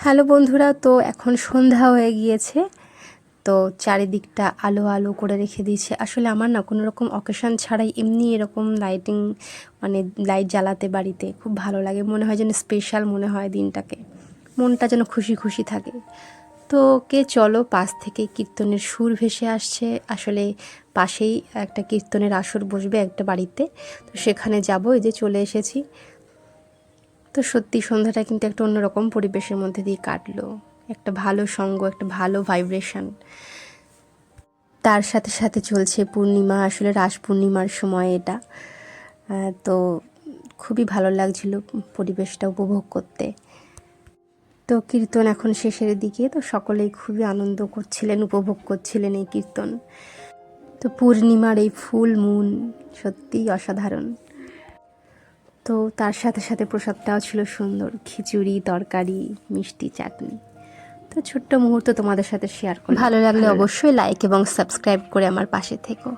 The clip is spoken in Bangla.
হ্যালো বন্ধুরা, তো এখন সন্ধ্যা হয়ে গিয়েছে। তো চারিদিকটা আলো আলো করে রেখে দিয়েছে। আসলে আমার না কোনো রকম অকেশন ছাড়াই এমনি এরকম লাইটিং, মানে লাইট জ্বালাতে বাড়িতে খুব ভালো লাগে। মনে হয় যেন স্পেশাল মনে হয় দিনটাকে, মনটা যেন খুশি খুশি থাকে। তো চলো, পাশ থেকে কীর্তনের সুর ভেসে আসছে। আসলে পাশেই একটা কীর্তনের আসর বসবে একটা বাড়িতে, তো সেখানে যাবো। এই যে চলে এসেছি। তো সত্যি সন্ধ্যাটা কিন্তু একটা অন্যরকম পরিবেশের মধ্যে দিয়ে কাটলো। একটা ভালো সঙ্গ, একটা ভালো ভাইব্রেশন। তার সাথে সাথে চলছে পূর্ণিমা, আসলে রাস পূর্ণিমার সময় এটা। তো খুবই ভালো লাগছিল পরিবেশটা উপভোগ করতে। তো কীর্তন এখন শেষের দিকে, তো সকলেই খুবই আনন্দ করছিলেন, উপভোগ করছিলেন এই কীর্তন। তো পূর্ণিমার এই ফুল মুন সত্যিই অসাধারণ। তো তার সাথে সাথে প্রসাদটাও ছিল সুন্দর, খিচুড়ি, তরকারি, মিষ্টি, চাটনি। তো ছোট্ট মুহূর্ত তোমাদের সাথে শেয়ার করলাম। ভালো লাগলে অবশ্যই লাইক এবং সাবস্ক্রাইব করে আমার পাশে থেকো।